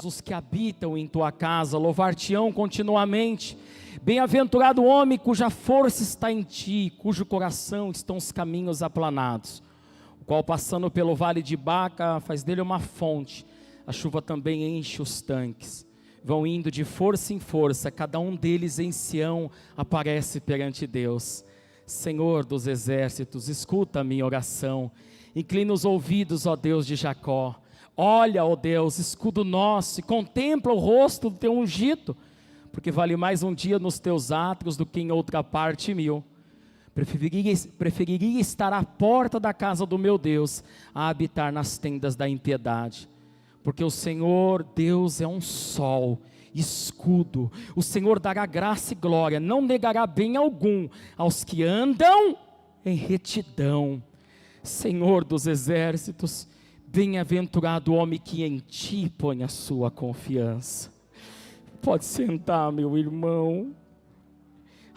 os que habitam em tua casa, louvar-te-ão continuamente. Bem-aventurado o homem cuja força está em ti, cujo coração estão os caminhos aplanados, o qual passando pelo vale de Baca faz dele uma fonte, a chuva também enche os tanques. Vão indo de força em força, cada um deles em Sião aparece perante Deus. Senhor dos exércitos, escuta a minha oração, inclina os ouvidos, ó Deus de Jacó. Olha, ó Deus, escudo nosso, e contempla o rosto do teu ungido, porque vale mais um dia nos teus átrios do que em outra parte 1000. Preferiria estar à porta da casa do meu Deus, a habitar nas tendas da impiedade. Porque o Senhor Deus é um sol, escudo, o Senhor dará graça e glória, não negará bem algum aos que andam em retidão. Senhor dos exércitos, bem-aventurado o homem que em ti põe a sua confiança. Pode sentar, meu irmão.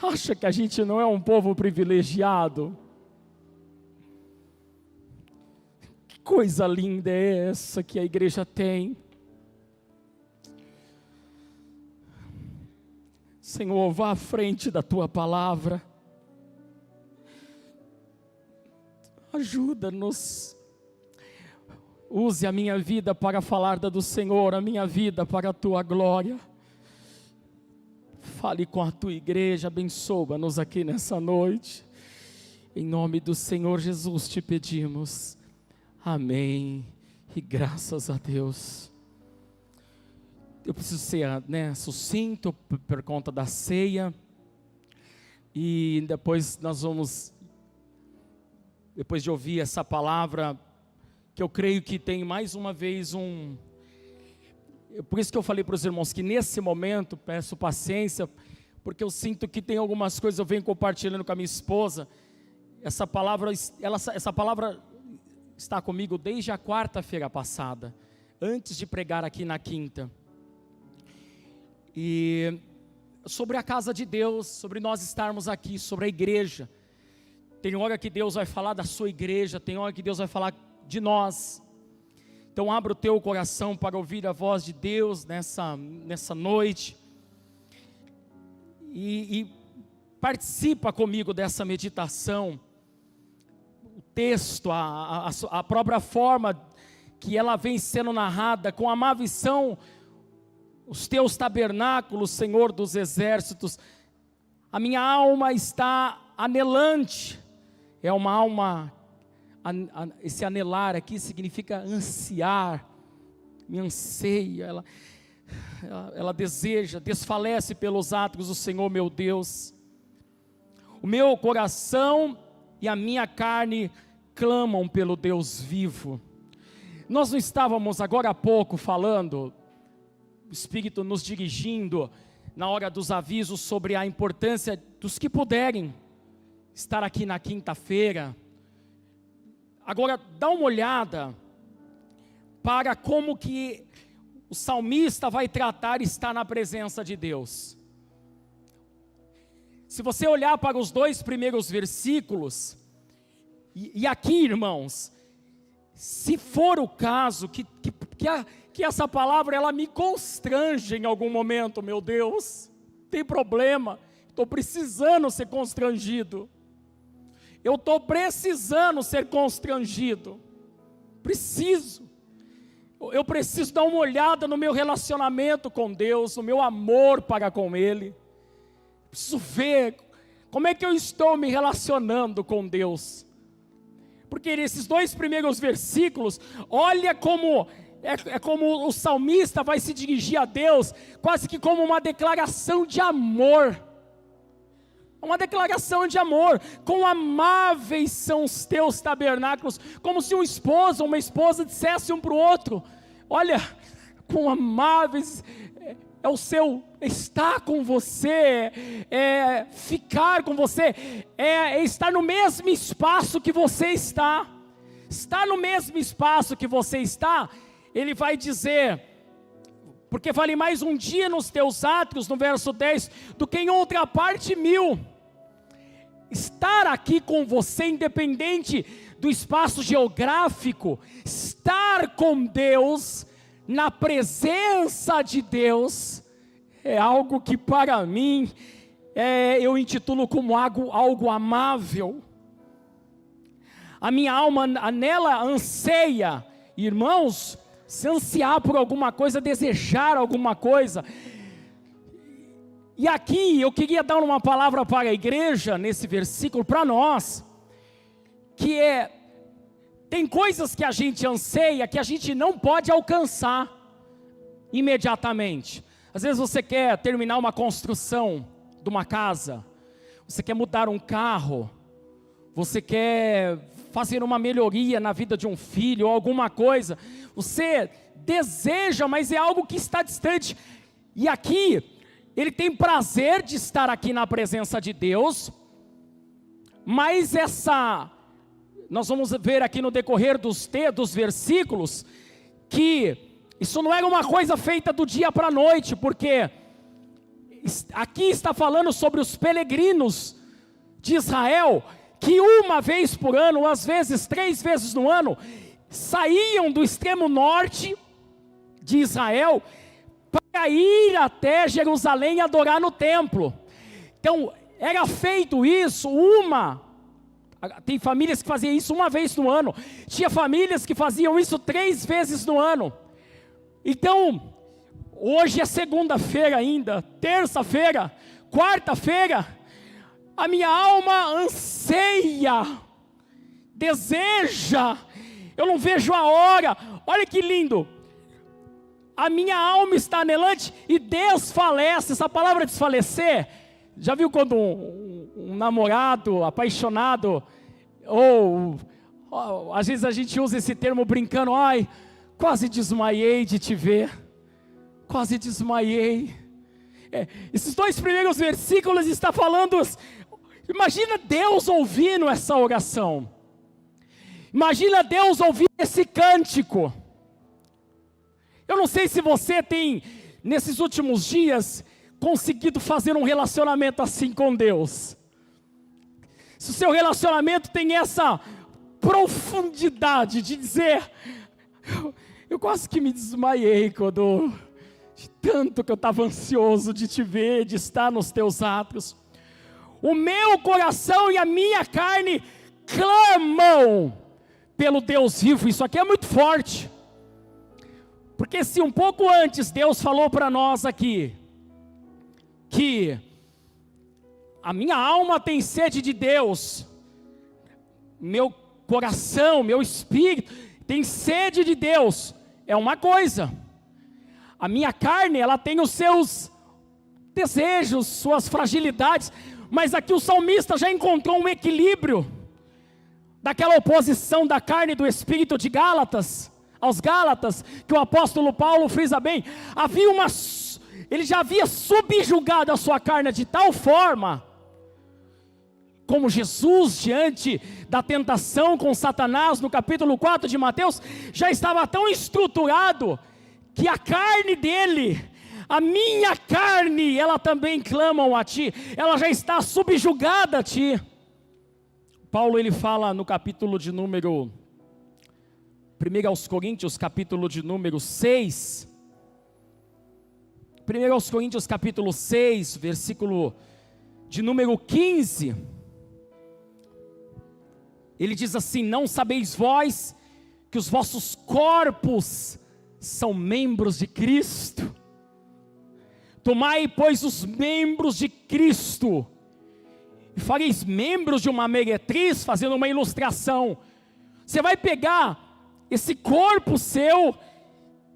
Acha que a gente não é um povo privilegiado? Que coisa linda é essa que a igreja tem. Senhor, vá à frente da tua palavra. Ajuda-nos. Use a minha vida para falar da do Senhor, a minha vida para a tua glória. Fale com a tua igreja, abençoa-nos aqui nessa noite. Em nome do Senhor Jesus te pedimos. Amém. E graças a Deus. Eu preciso ser sucinto por conta da ceia. E depois nós vamos, depois de ouvir essa palavra, que eu creio que tem mais uma vez por isso que eu falei para os irmãos que nesse momento, peço paciência, porque eu sinto que tem algumas coisas, eu venho compartilhando com a minha esposa, essa palavra está comigo desde a quarta-feira passada, antes de pregar aqui na quinta, e sobre a casa de Deus, sobre nós estarmos aqui, sobre a igreja. Tem hora que Deus vai falar da sua igreja, tem hora que Deus vai falar de nós. Então abra o teu coração para ouvir a voz de Deus nessa noite, e participa comigo dessa meditação. O texto, a própria forma que ela vem sendo narrada, com amável são os teus tabernáculos, Senhor dos exércitos. A minha alma está anelante, é uma alma. Esse anelar aqui significa ansiar, me anseia, ela deseja, desfalece pelos atos do Senhor meu Deus. O meu coração e a minha carne clamam pelo Deus vivo. Nós não estávamos agora há pouco falando, o Espírito nos dirigindo, na hora dos avisos, sobre a importância dos que puderem estar aqui na quinta-feira. Agora, dá uma olhada para como que o salmista vai tratar estar na presença de Deus. Se você olhar para os 2 primeiros versículos, e aqui, irmãos, se for o caso, que essa palavra ela me constrange em algum momento, meu Deus, tem problema, estou precisando ser constrangido. Eu estou precisando ser constrangido, eu preciso dar uma olhada no meu relacionamento com Deus, no meu amor para com Ele, preciso ver como é que eu estou me relacionando com Deus, porque nesses 2 primeiros versículos, olha como, como o salmista vai se dirigir a Deus, quase que como uma declaração de amor, uma declaração de amor. Quão amáveis são os teus tabernáculos, como se um esposo ou uma esposa dissesse um para o outro: olha, quão amáveis é o seu estar com você, ficar com você, estar no mesmo espaço que você está. Estar no mesmo espaço que você está, ele vai dizer, porque vale mais um dia nos teus átrios, no verso 10, do que em outra parte 1000. Estar aqui com você, independente do espaço geográfico, estar com Deus na presença de Deus é algo que para mim eu intitulo como algo amável. A minha alma nela anseia, irmãos, se ansiar por alguma coisa, desejar alguma coisa. E aqui eu queria dar uma palavra para a igreja, nesse versículo, para nós, que tem coisas que a gente anseia, que a gente não pode alcançar imediatamente. Às vezes você quer terminar uma construção de uma casa, você quer mudar um carro, você quer fazer uma melhoria na vida de um filho, ou alguma coisa, você deseja, mas é algo que está distante. E aqui, ele tem prazer de estar aqui na presença de Deus, mas nós vamos ver aqui no decorrer dos versículos, que isso não era uma coisa feita do dia para a noite, porque aqui está falando sobre os peregrinos de Israel, que uma vez por ano, às vezes 3 vezes no ano, saíam do extremo norte de Israel, para ir até Jerusalém e adorar no templo. Então, era feito isso tem famílias que faziam isso uma vez no ano, tinha famílias que faziam isso 3 vezes no ano. Então, hoje é segunda-feira ainda, terça-feira, quarta-feira, a minha alma anseia, deseja, eu não vejo a hora. Olha que lindo, a minha alma está anelante e desfalece. Essa palavra desfalecer, já viu quando um namorado apaixonado, ou às vezes a gente usa esse termo brincando, ai, quase desmaiei de te ver, quase desmaiei. Esses 2 primeiros versículos está falando, imagina Deus ouvindo essa oração, imagina Deus ouvindo esse cântico. Eu não sei se você tem, nesses últimos dias, conseguido fazer um relacionamento assim com Deus. Se o seu relacionamento tem essa profundidade de dizer, eu quase que me desmaiei de tanto que eu estava ansioso de te ver, de estar nos teus atos. O meu coração e a minha carne clamam pelo Deus vivo. Isso aqui é muito forte. Porque se um pouco antes Deus falou para nós aqui, que a minha alma tem sede de Deus, meu coração, meu espírito tem sede de Deus, é uma coisa. A minha carne, ela tem os seus desejos, suas fragilidades, mas aqui o salmista já encontrou um equilíbrio, daquela oposição da carne e do espírito de aos Gálatas, que o apóstolo Paulo frisa bem, ele já havia subjugado a sua carne de tal forma, como Jesus diante da tentação com Satanás, no capítulo 4 de Mateus, já estava tão estruturado, que a carne dele, a minha carne, ela também clamam a ti, ela já está subjugada a ti. Paulo ele fala no capítulo de número 1 aos Coríntios, capítulo de número 6, 1 aos Coríntios capítulo 6, versículo de número 15, ele diz assim: não sabeis vós que os vossos corpos são membros de Cristo? Tomai, pois, os membros de Cristo, e fareis membros de uma meretriz, fazendo uma ilustração. Você vai pegar esse corpo seu,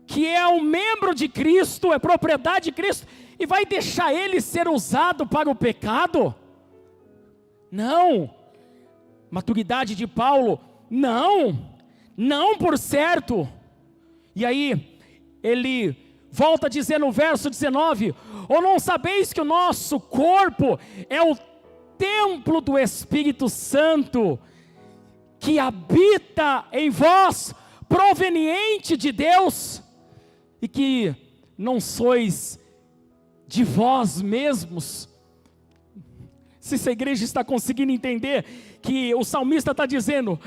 que é um membro de Cristo, é propriedade de Cristo, e vai deixar ele ser usado para o pecado? Não. Maturidade de Paulo, não por certo. E aí, ele volta a dizer no verso 19, ou não sabeis que o nosso corpo é o templo do Espírito Santo, que habita em vós, proveniente de Deus, e que não sois de vós mesmos? Se essa igreja está conseguindo entender que o salmista está dizendo,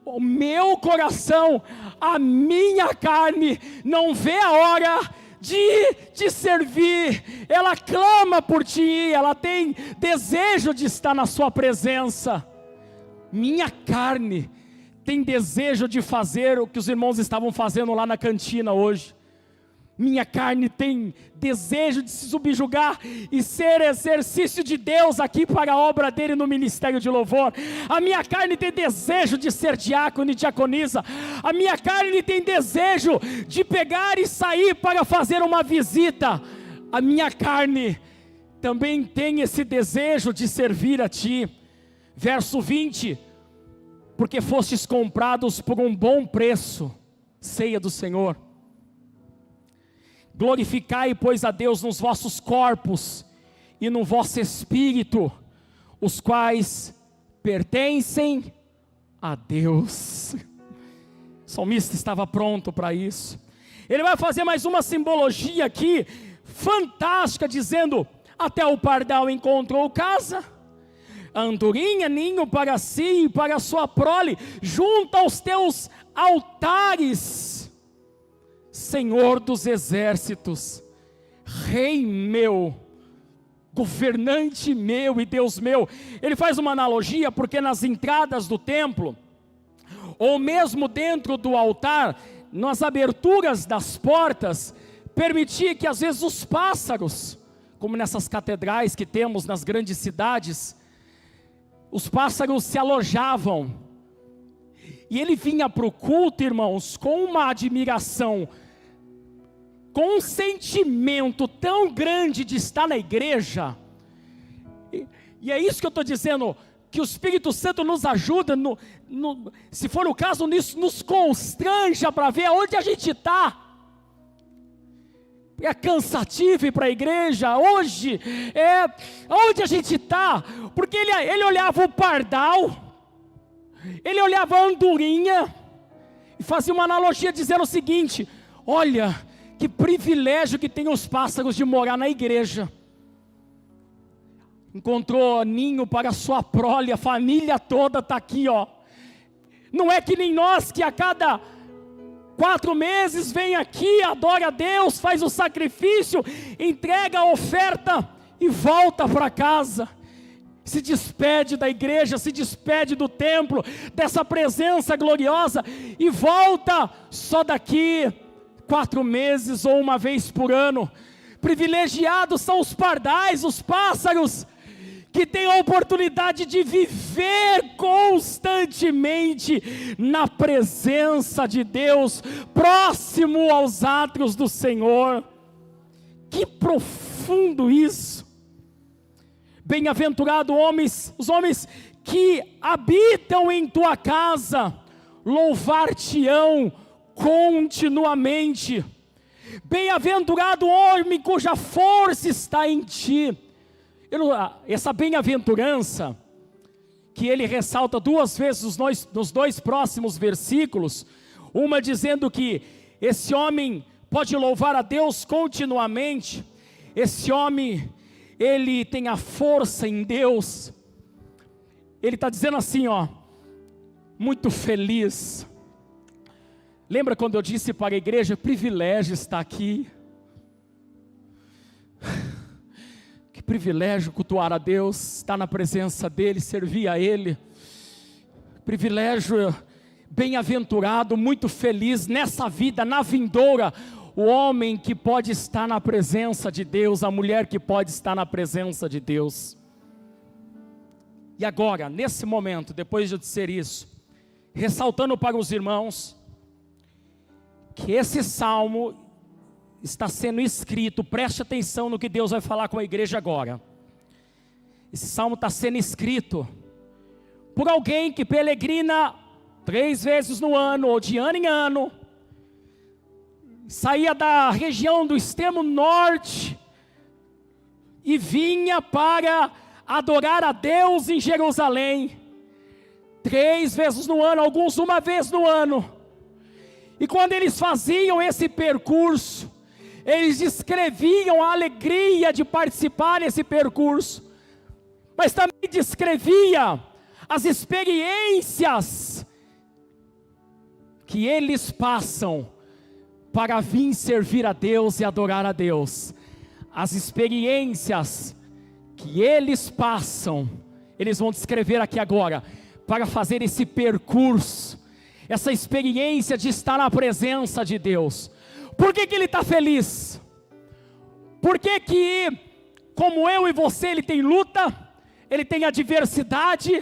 o meu coração, a minha carne, não vê a hora de te servir. Ela clama por ti, ela tem desejo de estar na sua presença. Minha carne tem desejo de fazer o que os irmãos estavam fazendo lá na cantina hoje. Minha carne tem desejo de se subjugar e ser exercício de Deus aqui para a obra dele no ministério de louvor. A minha carne tem desejo de ser diácono e diaconisa. A minha carne tem desejo de pegar e sair para fazer uma visita. A minha carne também tem esse desejo de servir a ti. Verso 20: porque fostes comprados por um bom preço, ceia do Senhor. Glorificai, pois, a Deus nos vossos corpos e no vosso espírito, os quais pertencem a Deus. O salmista estava pronto para isso. Ele vai fazer mais uma simbologia aqui, fantástica, dizendo: até o pardal encontrou casa, a andorinha ninho para si e para a sua prole, junto aos teus altares. Senhor dos exércitos, Rei meu, governante meu e Deus meu. Ele faz uma analogia, porque nas entradas do templo, ou mesmo dentro do altar, nas aberturas das portas, permitia que às vezes os pássaros, como nessas catedrais que temos nas grandes cidades, os pássaros se alojavam. E ele vinha para o culto, irmãos, com uma admiração, com um sentimento tão grande de estar na igreja. E é isso que eu estou dizendo, que o Espírito Santo nos ajuda, se for o caso, nisso nos constranja para ver onde a gente está. É cansativo ir para a igreja hoje, onde a gente está, porque ele olhava o pardal, ele olhava a andorinha, e fazia uma analogia dizendo o seguinte: olha, que privilégio que tem os pássaros de morar na igreja. Encontrou ninho para a sua prole, a família toda está aqui, ó. Não é que nem nós, que a cada 4 meses vem aqui, adora a Deus, faz o sacrifício, entrega a oferta e volta para casa. Se despede da igreja, se despede do templo, dessa presença gloriosa, e volta só daqui 4 meses ou uma vez por ano. Privilegiados são os pardais, os pássaros, que têm a oportunidade de viver constantemente na presença de Deus, próximo aos átrios do Senhor. Que profundo isso! Bem-aventurado os homens que habitam em tua casa, louvar-te-ão continuamente. Bem-aventurado o homem cuja força está em ti. Essa bem-aventurança, que ele ressalta 2 vezes nos 2 próximos versículos, uma dizendo que esse homem pode louvar a Deus continuamente, esse homem, ele tem a força em Deus. Ele está dizendo assim, ó, muito feliz. Lembra quando eu disse para a igreja, privilégio estar aqui? Que privilégio cultuar a Deus, estar na presença dEle, servir a Ele. Privilégio, bem-aventurado, muito feliz nessa vida, na vindoura, o homem que pode estar na presença de Deus, a mulher que pode estar na presença de Deus. E agora, nesse momento, depois de eu dizer isso, ressaltando para os irmãos, que esse salmo está sendo escrito, preste atenção no que Deus vai falar com a igreja agora. Esse salmo está sendo escrito por alguém que peregrina 3 vezes no ano, ou de ano em ano, saía da região do extremo norte, e vinha para adorar a Deus em Jerusalém, 3 vezes no ano, alguns 1 vez no ano. E quando eles faziam esse percurso, eles descreviam a alegria de participar desse percurso, mas também descrevia as experiências que eles passam para vir servir a Deus e adorar a Deus, as experiências que eles passam, eles vão descrever aqui agora, para fazer esse percurso, essa experiência de estar na presença de Deus. Por que ele está feliz? Por que, como eu e você, ele tem luta, ele tem adversidade,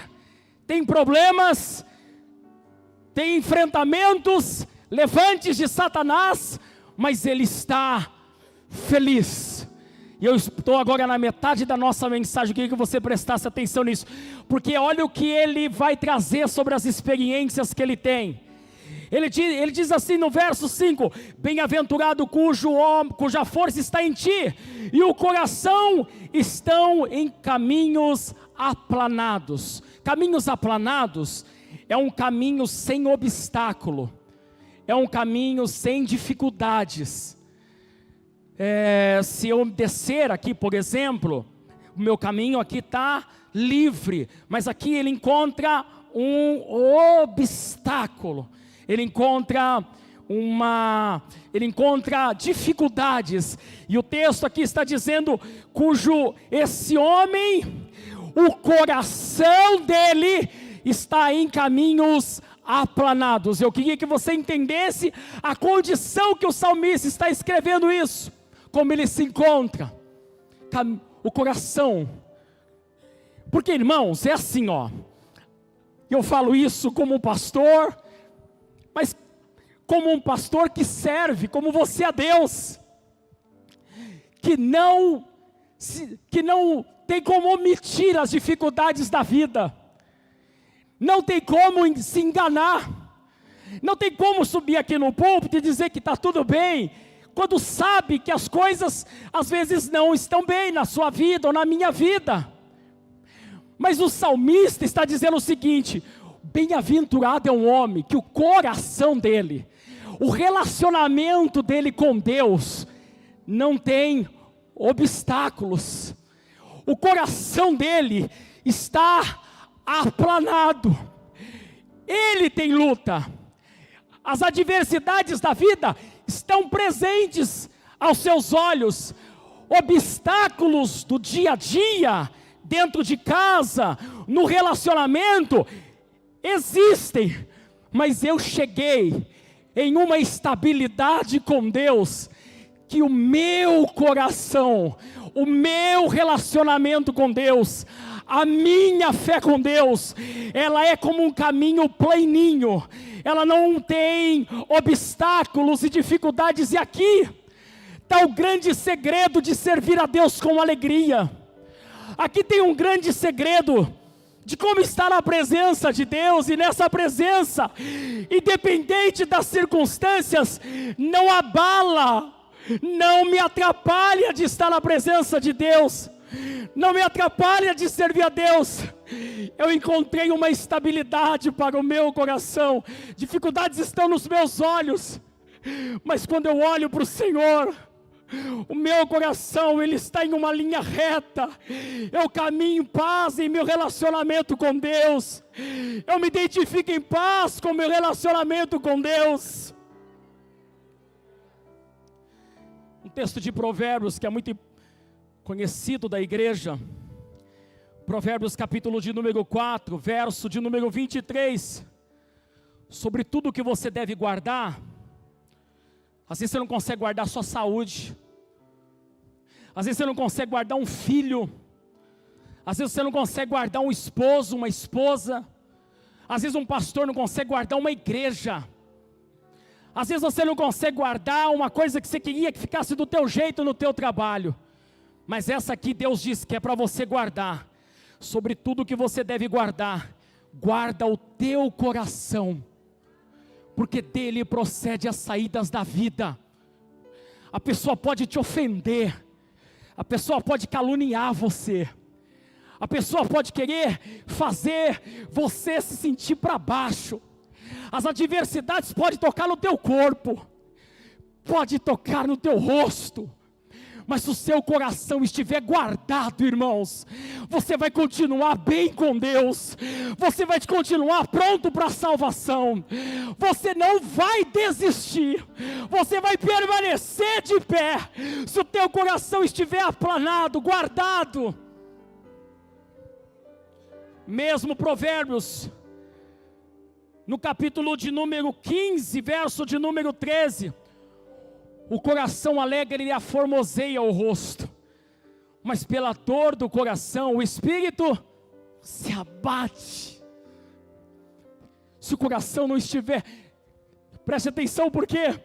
tem problemas, tem enfrentamentos, levantes de Satanás, mas ele está feliz. E eu estou agora na metade da nossa mensagem, eu queria que você prestasse atenção nisso, porque olha o que ele vai trazer sobre as experiências que ele tem. Ele diz assim no verso 5, bem-aventurado cuja força está em ti, e o coração estão em caminhos aplanados. Caminhos aplanados é um caminho sem obstáculo, é um caminho sem dificuldades. Se eu descer aqui, por exemplo, o meu caminho aqui está livre, mas aqui ele encontra um obstáculo. Ele encontra dificuldades, e o texto aqui está dizendo, esse homem, o coração dele está em caminhos aplanados. Eu queria que você entendesse a condição que o salmista está escrevendo isso, como ele se encontra, o coração, porque irmãos, é assim eu falo isso como um pastor, mas como um pastor que serve, como você a Deus, que não tem como omitir as dificuldades da vida, não tem como se enganar, não tem como subir aqui no púlpito e dizer que está tudo bem, quando sabe que as coisas às vezes não estão bem na sua vida ou na minha vida. Mas o salmista está dizendo o seguinte: bem-aventurado é um homem que o coração dele, o relacionamento dele com Deus, não tem obstáculos, o coração dele está aplanado, ele tem luta, as adversidades da vida estão presentes aos seus olhos, obstáculos do dia a dia, dentro de casa, no relacionamento, existem, mas eu cheguei em uma estabilidade com Deus, que o meu coração, o meu relacionamento com Deus, a minha fé com Deus, ela é como um caminho planinho, ela não tem obstáculos e dificuldades, e aqui está o grande segredo de servir a Deus com alegria. Aqui tem um grande segredo de como estar na presença de Deus, e nessa presença, independente das circunstâncias, não abala, não me atrapalha de estar na presença de Deus, não me atrapalha de servir a Deus. Eu encontrei uma estabilidade para o meu coração. Dificuldades estão nos meus olhos, mas quando eu olho para o Senhor, o meu coração, ele está em uma linha reta. Eu caminho em paz em meu relacionamento com Deus. Eu me identifico em paz com meu relacionamento com Deus. Um texto de Provérbios que é muito conhecido da igreja, Provérbios capítulo de número 4, verso de número 23, sobre tudo que você deve guardar. Às vezes você não consegue guardar sua saúde, às vezes você não consegue guardar um filho, às vezes você não consegue guardar um esposo, uma esposa, às vezes um pastor não consegue guardar uma igreja, às vezes você não consegue guardar uma coisa que você queria que ficasse do teu jeito no teu trabalho, mas essa aqui Deus diz que é para você guardar. Sobre tudo que você deve guardar, guarda o teu coração, porque dele procede as saídas da vida. A pessoa pode te ofender, a pessoa pode caluniar você, a pessoa pode querer fazer você se sentir para baixo, as adversidades podem tocar no teu corpo, pode tocar no teu rosto, Mas se o seu coração estiver guardado, irmãos, você vai continuar bem com Deus, você vai continuar pronto para a salvação, você não vai desistir, você vai permanecer de pé, se o teu coração estiver aplanado, guardado. Mesmo Provérbios, no capítulo de número 15, verso de número 13, o coração alegre ele aformoseia o rosto, mas pela dor do coração o espírito se abate. Se o coração não estiver, preste atenção, porque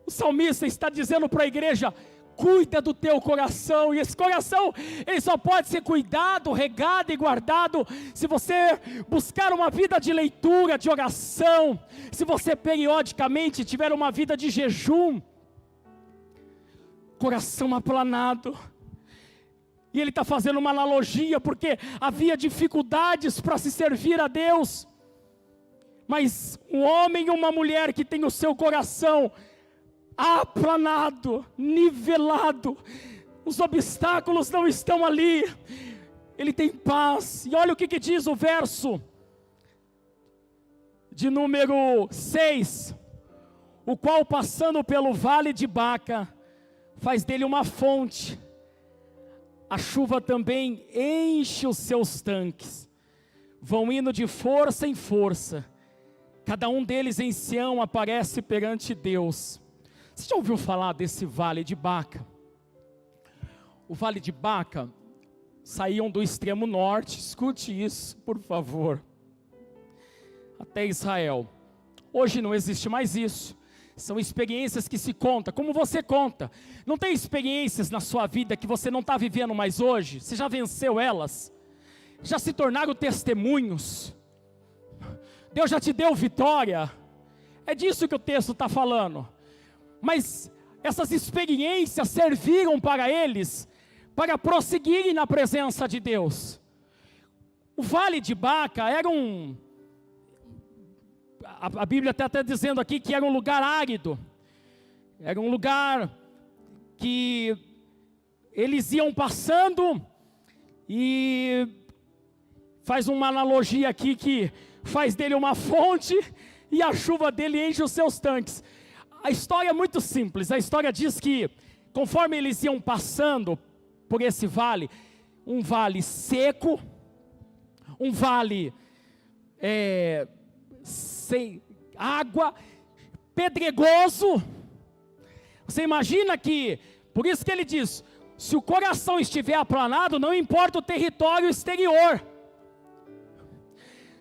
o salmista está dizendo para a igreja: cuida do teu coração, e esse coração, ele só pode ser cuidado, regado e guardado, se você buscar uma vida de leitura, de oração, se você periodicamente tiver uma vida de jejum. Coração aplanado, e ele está fazendo uma analogia, porque havia dificuldades para se servir a Deus, mas um homem e uma mulher que tem o seu coração aplanado, nivelado, os obstáculos não estão ali, ele tem paz. E olha o que diz o verso de número 6, o qual passando pelo vale de Baca, faz dele uma fonte, a chuva também enche os seus tanques, vão indo de força em força, cada um deles em Sião aparece perante Deus. Você já ouviu falar desse vale de Baca? O vale de Baca, saíam do extremo norte, escute isso por favor, até Israel. Hoje não existe mais isso. São experiências que se conta, como você conta. Não tem experiências na sua vida que você não está vivendo mais hoje? Você já venceu elas? Já se tornaram testemunhos? Deus já te deu vitória? É disso que o texto está falando. Mas essas experiências serviram para eles, para prosseguirem na presença de Deus. O vale de Baca era a Bíblia está até dizendo aqui que era um lugar árido, era um lugar que eles iam passando, e faz uma analogia aqui que faz dele uma fonte, e a chuva dele enche os seus tanques. A história é muito simples, a história diz que conforme eles iam passando por esse vale, um vale seco, um vale sem água, pedregoso. Você imagina que, por isso que ele diz, se o coração estiver aplanado, não importa o território exterior.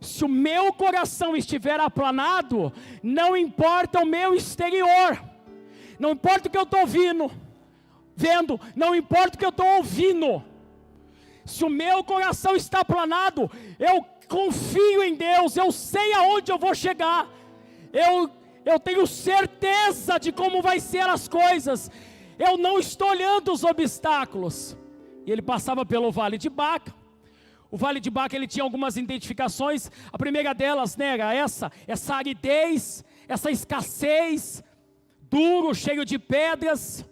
Se o meu coração estiver aplanado, não importa o meu exterior, não importa o que eu estou vendo, não importa o que eu estou ouvindo. Se o meu coração está aplanado, eu confio em Deus, eu sei aonde eu vou chegar, eu tenho certeza de como vai ser as coisas, eu não estou olhando os obstáculos. E ele passava pelo vale de Baca. O vale de Baca, ele tinha algumas identificações. A primeira delas, né, era essa aridez, essa escassez, duro, cheio de pedras.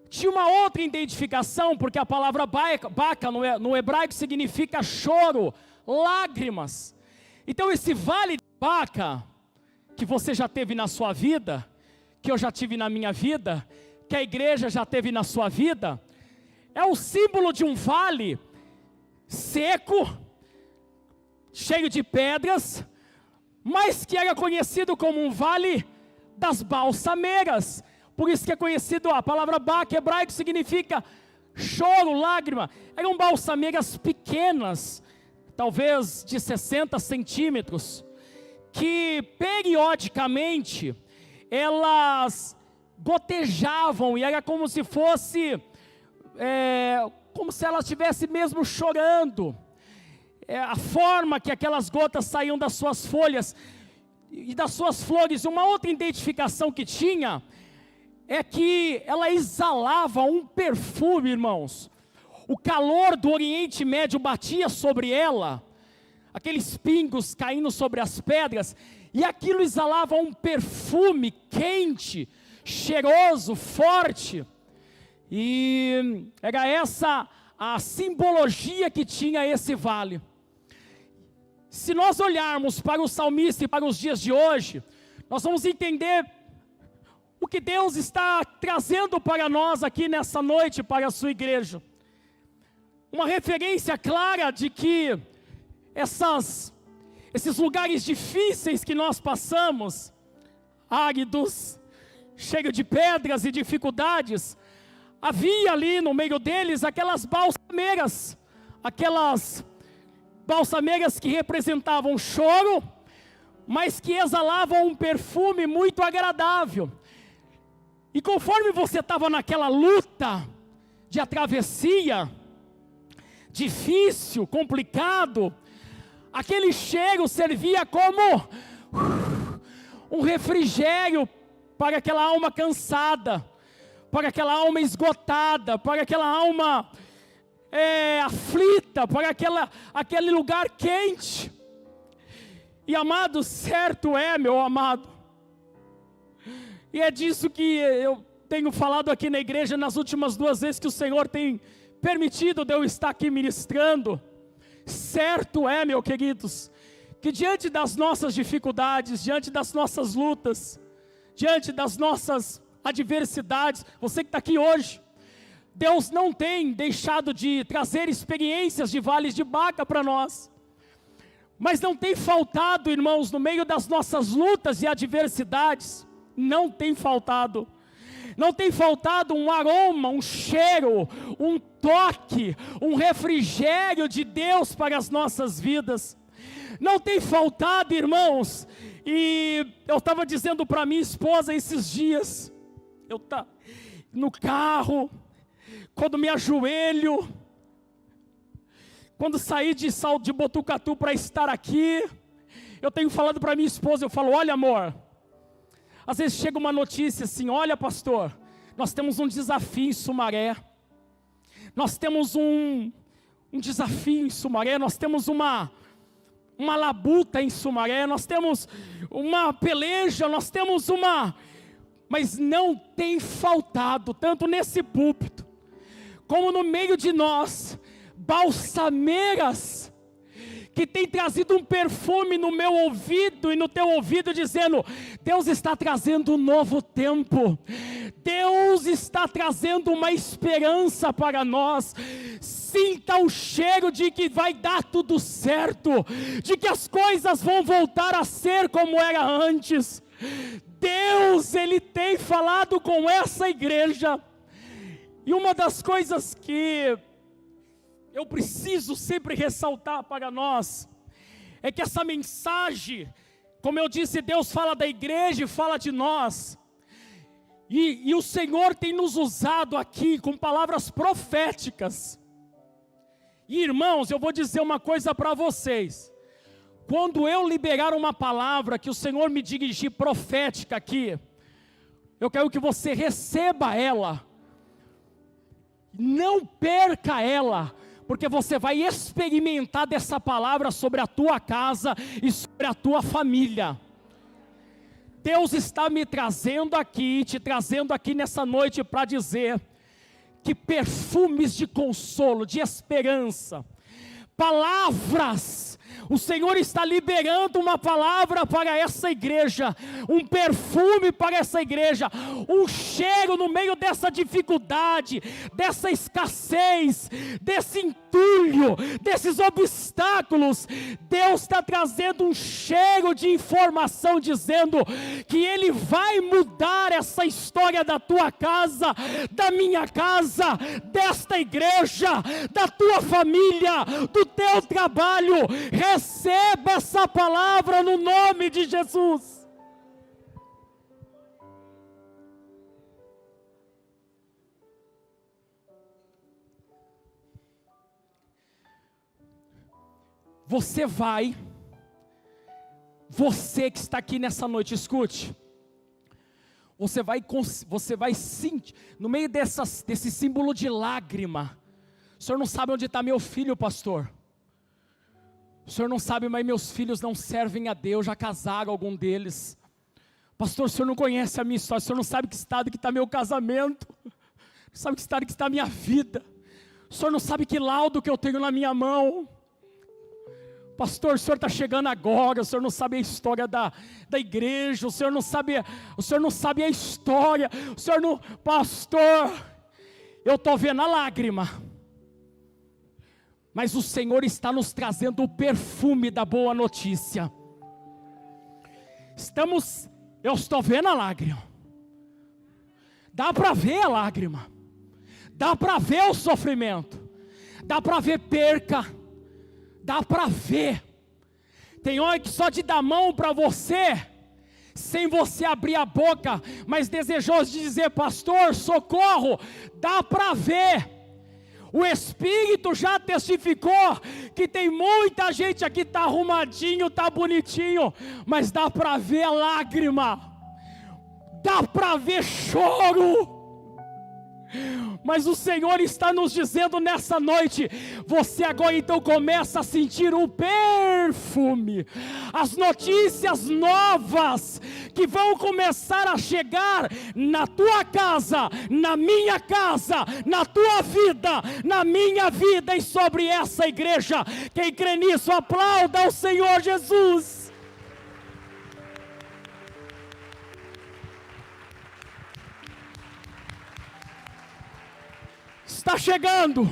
Tinha uma outra identificação, porque a palavra Baca no hebraico significa choro, lágrimas. Então esse vale de Baca, que você já teve na sua vida, que eu já tive na minha vida, que a igreja já teve na sua vida, é o símbolo de um vale seco, cheio de pedras, mas que era conhecido como um vale das balsameiras. Por isso que é conhecido, a palavra Baca, hebraico, significa choro, lágrima. Eram balsameiras pequenas, talvez de 60 centímetros, que periodicamente elas gotejavam, e era como se fosse, como se elas estivessem mesmo chorando. A forma que aquelas gotas saíam das suas folhas e das suas flores. Uma outra identificação que tinha é que ela exalava um perfume, irmãos. O calor do Oriente Médio batia sobre ela, aqueles pingos caindo sobre as pedras, e aquilo exalava um perfume quente, cheiroso, forte. E era essa a simbologia que tinha esse vale. Se nós olharmos para o salmista e para os dias de hoje, nós vamos entender o que Deus está trazendo para nós aqui nessa noite, para a sua igreja. Uma referência clara de que esses lugares difíceis que nós passamos, áridos, cheios de pedras e dificuldades, havia ali no meio deles aquelas balsameiras que representavam choro, mas que exalavam um perfume muito agradável. E conforme você estava naquela luta de travessia, difícil, complicado, aquele cheiro servia como um refrigério para aquela alma cansada, para aquela alma esgotada, para aquela alma aflita, para aquele lugar quente. E amado, certo é, meu amado, e é disso que eu tenho falado aqui na igreja nas últimas 2 vezes que o Senhor tem permitido de eu estar aqui ministrando. Certo é, meus queridos, que diante das nossas dificuldades, diante das nossas lutas, diante das nossas adversidades, você que está aqui hoje, Deus não tem deixado de trazer experiências de vales de Baca para nós, mas não tem faltado, irmãos, no meio das nossas lutas e adversidades, não tem faltado um aroma, um cheiro, um toque, um refrigério de Deus para as nossas vidas. Não tem faltado, irmãos. E eu estava dizendo para minha esposa esses dias, eu estava no carro, quando me ajoelho, quando saí de Botucatu para estar aqui, eu tenho falado para minha esposa, eu falo, olha amor, às vezes chega uma notícia assim, olha pastor, nós temos um desafio em Sumaré, nós temos um desafio em Sumaré, nós temos uma labuta em Sumaré, nós temos uma peleja, nós temos mas não tem faltado, tanto nesse púlpito, como no meio de nós, balsameiras, que tem trazido um perfume no meu ouvido e no teu ouvido, dizendo, Deus está trazendo um novo tempo, Deus está trazendo uma esperança para nós. Sinta o cheiro de que vai dar tudo certo, de que as coisas vão voltar a ser como era antes. Deus, Ele tem falado com essa igreja, e uma das coisas que eu preciso sempre ressaltar para nós, é que essa mensagem, como eu disse, Deus fala da igreja e fala de nós, e o Senhor tem nos usado aqui com palavras proféticas. E irmãos, eu vou dizer uma coisa para vocês, quando eu liberar uma palavra que o Senhor me dirigir profética aqui, eu quero que você receba ela, não perca ela, porque você vai experimentar dessa palavra sobre a tua casa e sobre a tua família. Deus está me trazendo aqui, te trazendo aqui nessa noite para dizer que perfumes de consolo, de esperança, palavras, o Senhor está liberando uma palavra para essa igreja, um perfume para essa igreja, um cheiro no meio dessa dificuldade, dessa escassez, desse entulho, desses obstáculos. Deus está trazendo um cheiro de informação, dizendo que Ele vai mudar essa história da tua casa, da minha casa, desta igreja, da tua família, do teu trabalho. Receba essa palavra no nome de Jesus. Você que está aqui nessa noite, escute. Você vai sentir, no meio desse símbolo de lágrima. O senhor não sabe onde está meu filho, pastor. O senhor não sabe, mas meus filhos não servem a Deus, já casaram algum deles. Pastor, o senhor não conhece a minha história, o senhor não sabe que estado que está meu casamento. sabe que está a minha vida. O Senhor não sabe que laudo que eu tenho na minha mão. Pastor, o Senhor está chegando agora, o Senhor não sabe a história da igreja, o Senhor não sabe a história, o Senhor não... Pastor, eu estou vendo a lágrima, mas o Senhor está nos trazendo o perfume da boa notícia. Eu estou vendo a lágrima, dá para ver a lágrima, dá para ver o sofrimento, dá para ver perca, dá para ver. Tem hora que só de dar mão para você, sem você abrir a boca, mas desejoso de dizer: pastor, socorro, dá para ver. O Espírito já testificou que tem muita gente aqui, está arrumadinho, está bonitinho, mas dá para ver a lágrima, dá para ver choro. Mas o Senhor está nos dizendo nessa noite: você agora então começa a sentir o perfume, as notícias novas que vão começar a chegar na tua casa, na minha casa, na tua vida, na minha vida e sobre essa igreja. Quem crê nisso, aplauda o Senhor Jesus. Está chegando,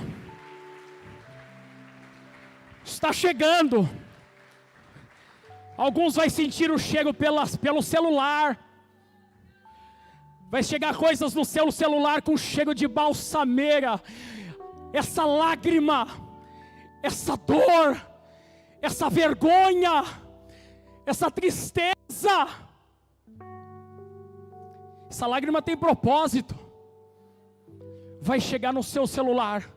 está chegando. Alguns vão sentir o cheiro pelo celular. Vai chegar coisas no seu celular com cheiro de balsameira. Essa lágrima, essa dor, essa vergonha, essa tristeza. Essa lágrima tem propósito. Vai chegar no seu celular,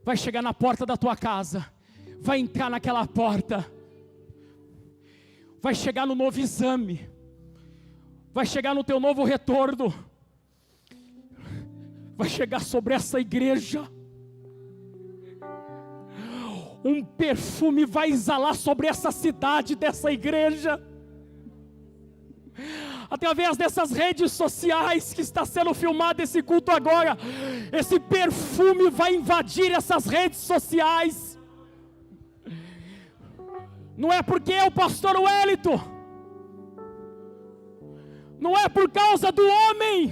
vai chegar na porta da tua casa, vai entrar naquela porta, vai chegar no novo exame, vai chegar no teu novo retorno, vai chegar sobre essa igreja, um perfume vai exalar sobre essa cidade dessa igreja, através dessas redes sociais que está sendo filmado esse culto agora. Esse perfume vai invadir essas redes sociais. Não é porque é o pastor Wellington, não é por causa do homem,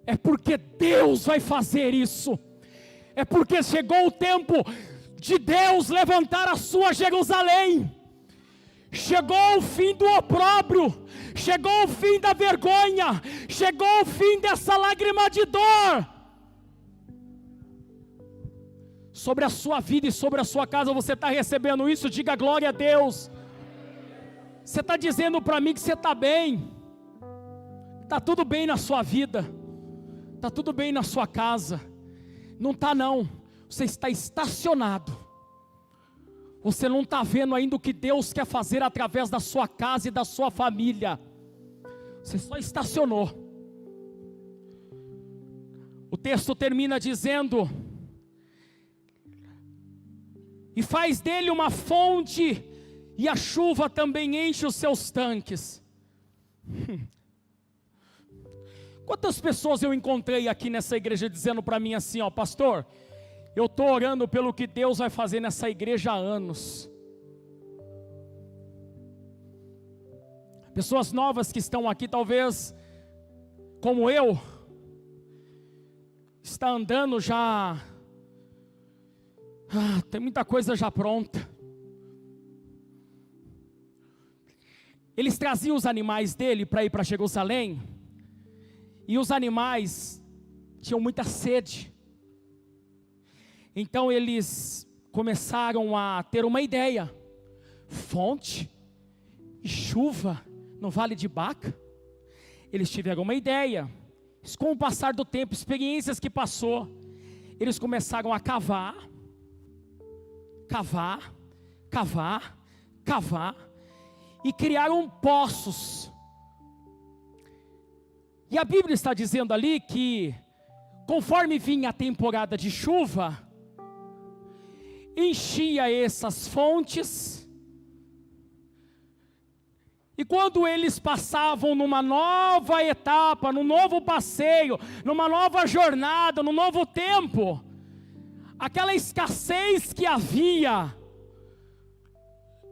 é porque Deus vai fazer isso. É porque chegou o tempo de Deus levantar a sua Jerusalém. Chegou o fim do opróbrio, chegou o fim da vergonha, chegou o fim dessa lágrima de dor. Sobre a sua vida e sobre a sua casa, você está recebendo isso? Diga glória a Deus. Você está dizendo para mim que você está bem, está tudo bem na sua vida, está tudo bem na sua casa. Não está não, você está estacionado. Você não está vendo ainda o que Deus quer fazer através da sua casa e da sua família. Você só estacionou. O texto termina dizendo: e faz dele uma fonte, e a chuva também enche os seus tanques. Quantas pessoas eu encontrei aqui nessa igreja dizendo para mim assim: ó, pastor, eu estou orando pelo que Deus vai fazer nessa igreja há anos. Pessoas novas que estão aqui, talvez, como eu, está andando já, tem muita coisa já pronta. Eles traziam os animais dele para ir para Jerusalém, e os animais tinham muita sede. Então eles começaram a ter uma ideia: fonte e chuva no Vale de Baca. Eles tiveram uma ideia. Com o passar do tempo, experiências que passou, eles começaram a cavar, e criaram poços. E a Bíblia está dizendo ali que, conforme vinha a temporada de chuva, enchia essas fontes, E quando eles passavam numa nova etapa, num novo passeio, numa nova jornada, num novo tempo, aquela escassez que havia,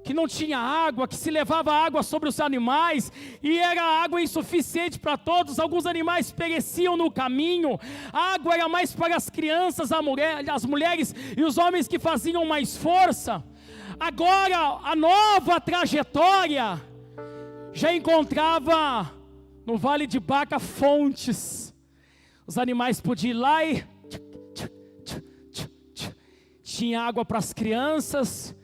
que não tinha água, que se levava água sobre os animais, e era água insuficiente para todos, alguns animais pereciam no caminho, a água era mais para as crianças, as mulheres e os homens que faziam mais força. Agora a nova trajetória já encontrava no Vale de Baca fontes, os animais podiam ir lá e tinha água para as crianças,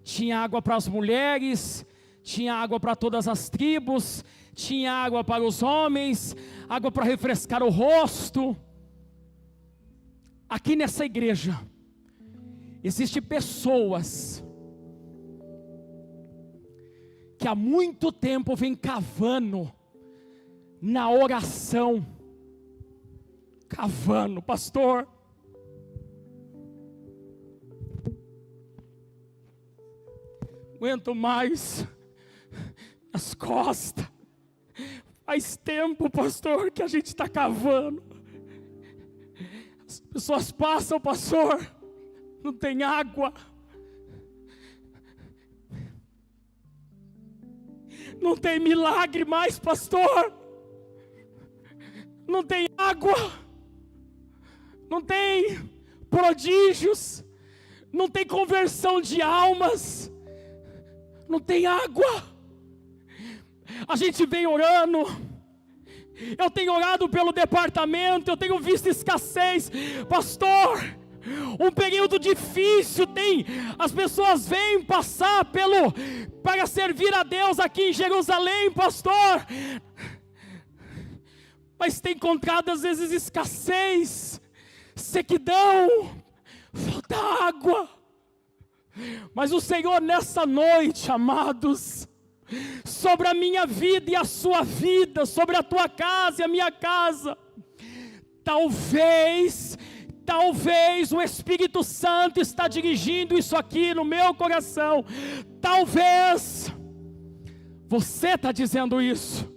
tinha água para as mulheres, tinha água para todas as tribos, tinha água para os homens, água para refrescar o rosto. Aqui nessa igreja existem pessoas que há muito tempo vem cavando na oração, cavando, pastor, aguento mais as costas, faz tempo, pastor, que a gente está cavando, as pessoas passam, pastor, não tem água, não tem milagre mais, pastor, não tem água, não tem prodígios, não tem conversão de almas, não tem água. A gente vem orando, eu tenho orado pelo departamento, eu tenho visto escassez, pastor, um período difícil, as pessoas vêm passar para servir a Deus aqui em Jerusalém, pastor, mas tem encontrado às vezes escassez, sequidão, falta água. Mas o Senhor nessa noite, amados, sobre a minha vida e a sua vida, sobre a tua casa e a minha casa, talvez o Espírito Santo está dirigindo isso aqui no meu coração, talvez, você está dizendo isso,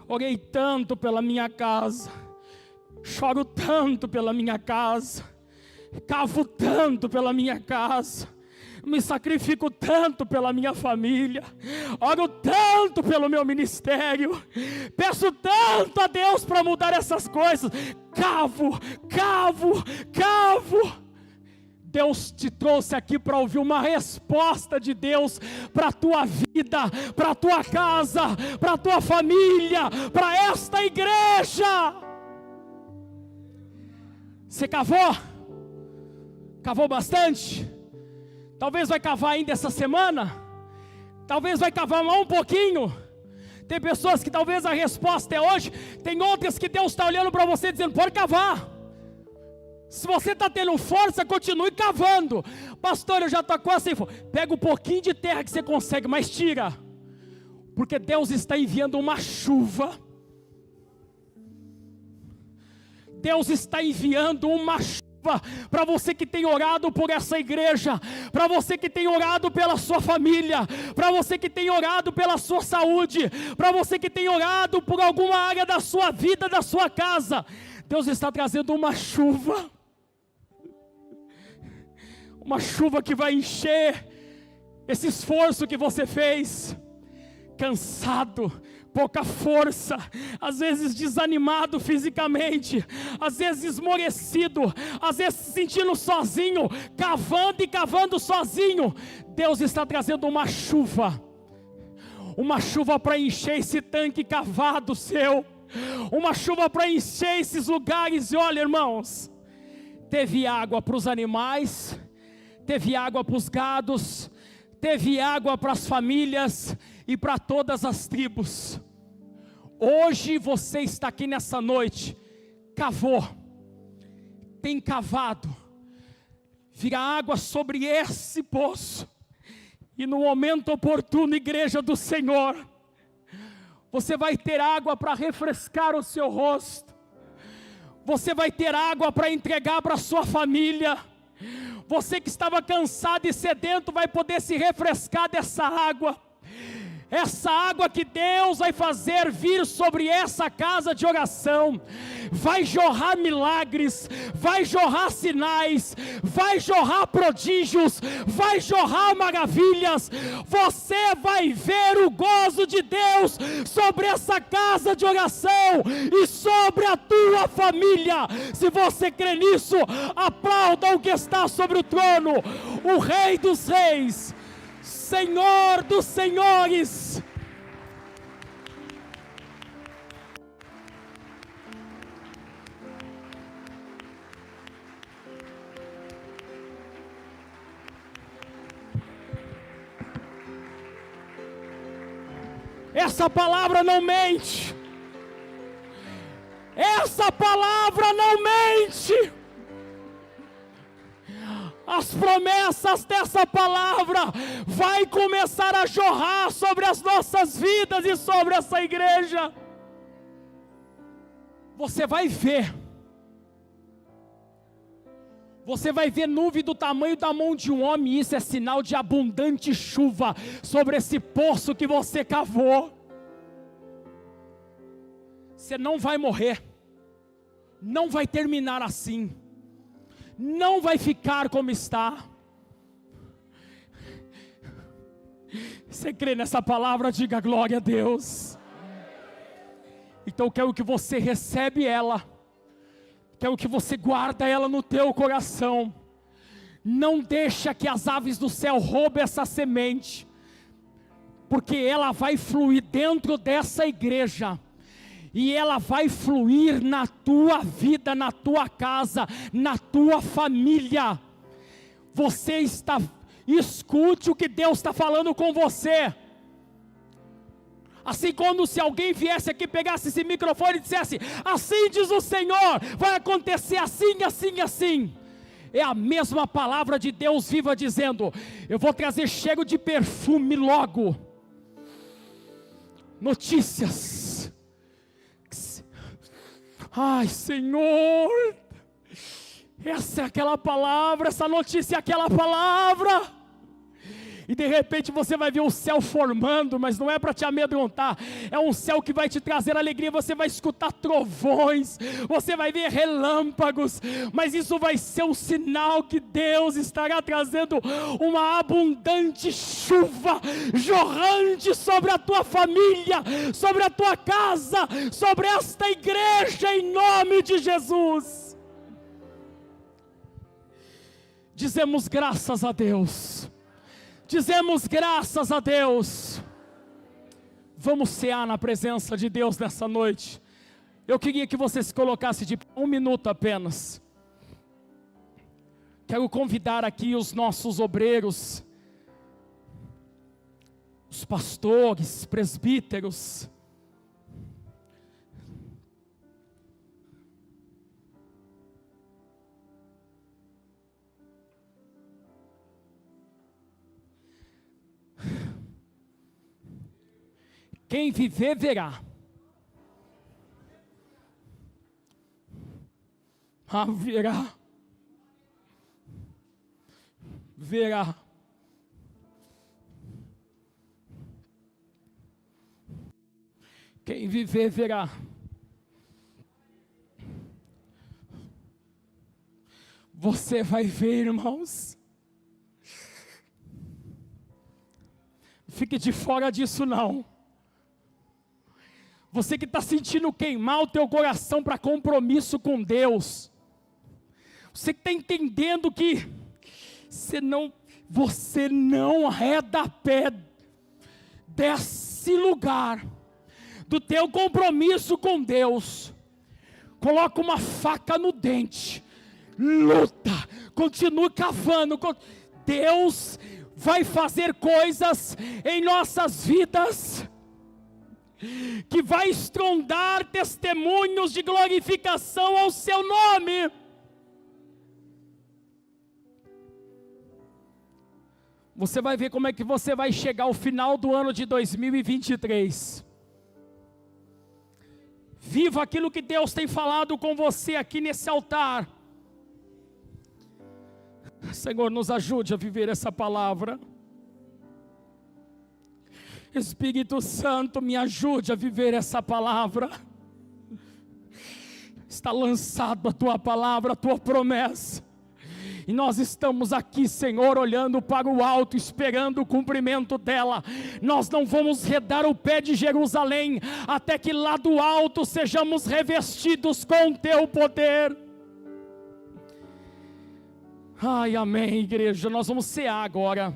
orei tanto pela minha casa, choro tanto pela minha casa, cavo tanto pela minha casa, me sacrifico tanto pela minha família, oro tanto pelo meu ministério, peço tanto a Deus para mudar essas coisas, cavo. Deus te trouxe aqui para ouvir uma resposta de Deus para a tua vida, para a tua casa, para a tua família, para esta igreja. Você cavou? Cavou bastante? Talvez vai cavar ainda essa semana, talvez vai cavar mais um pouquinho. Tem pessoas que talvez a resposta é hoje, tem outras que Deus está olhando para você dizendo, pode cavar. Se você está tendo força, continue cavando. Pastor, eu já estou quase sem força. Pega um pouquinho de terra que você consegue, mas tira, porque Deus está enviando uma chuva. Deus está enviando uma chuva para você que tem orado por essa igreja, para você que tem orado pela sua família, para você que tem orado pela sua saúde, para você que tem orado por alguma área da sua vida, da sua casa. Deus está trazendo uma chuva que vai encher esse esforço que você fez, cansado, pouca força, às vezes desanimado fisicamente, às vezes esmorecido, às vezes se sentindo sozinho, cavando e cavando sozinho. Deus está trazendo uma chuva para encher esse tanque cavado seu, uma chuva para encher esses lugares. E olha, irmãos, teve água para os animais, teve água para os gados, teve água para as famílias e para todas as tribos. Hoje você está aqui nessa noite, cavou, tem cavado, virá água sobre esse poço, e no momento oportuno, igreja do Senhor, você vai ter água para refrescar o seu rosto, você vai ter água para entregar para a sua família. Você que estava cansado e sedento vai poder se refrescar dessa água. essa água que Deus vai fazer vir sobre essa casa de oração, vai jorrar milagres, vai jorrar sinais, vai jorrar prodígios, vai jorrar maravilhas. Você vai ver o gozo de Deus sobre essa casa de oração e sobre a tua família. Se você crê nisso, aplauda o que está sobre o trono, o Rei dos Reis, Senhor dos Senhores. Essa palavra não mente. Essa palavra não mente. As promessas dessa palavra vai começar a jorrar sobre as nossas vidas e sobre essa igreja. Você vai ver. Você vai ver nuvem do tamanho da mão de um homem, e isso é sinal de abundante chuva sobre esse poço que você cavou. Você não vai morrer, não vai terminar assim, não vai ficar como está. Você crê nessa palavra? Diga glória a Deus. Então eu quero que você recebe ela, quero que você guarda ela no teu coração. Não deixa que as aves do céu roubem essa semente, porque ela vai fluir dentro dessa igreja, e ela vai fluir na tua vida, na tua casa, na tua família. Escute o que Deus está falando com você. Assim, quando se alguém viesse aqui, pegasse esse microfone e dissesse: assim diz o Senhor, vai acontecer assim, assim, assim. É a mesma palavra de Deus viva dizendo: eu vou trazer cheiro de perfume logo. Notícias. Ai, Senhor, essa é aquela palavra, essa notícia é aquela palavra. E de repente você vai ver o céu formando, mas não é para te amedrontar, é um céu que vai te trazer alegria. Você vai escutar trovões, você vai ver relâmpagos, mas isso vai ser um sinal que Deus estará trazendo uma abundante chuva, jorrante sobre a tua família, sobre a tua casa, sobre esta igreja, em nome de Jesus. Dizemos graças a Deus. Dizemos graças a Deus. Vamos cear na presença de Deus nessa noite. Eu queria que você se colocasse de pé, 1 minuto apenas. Quero convidar aqui os nossos obreiros, os pastores, presbíteros. Quem viver, verá. Ah, verá. Verá. Quem viver, verá. Você vai ver, irmãos. Fique de fora disso não. Você que está sentindo queimar o teu coração para compromisso com Deus. Você que está entendendo que você não arreda pé desse lugar, do teu compromisso com Deus. Coloca uma faca no dente, luta, continue cavando. Deus vai fazer coisas em nossas vidas que vai estrondar testemunhos de glorificação ao seu nome. Você vai ver como é que você vai chegar ao final do ano de 2023. Viva aquilo que Deus tem falado com você aqui nesse altar. Senhor, nos ajude a viver essa palavra. Espírito Santo, me ajude a viver essa palavra. Está lançado a tua palavra, a tua promessa. E nós estamos aqui, Senhor, olhando para o alto, esperando o cumprimento dela. Nós não vamos redar o pé de Jerusalém, até que lá do alto sejamos revestidos com o teu poder. Ai, amém, igreja. Nós vamos cear agora.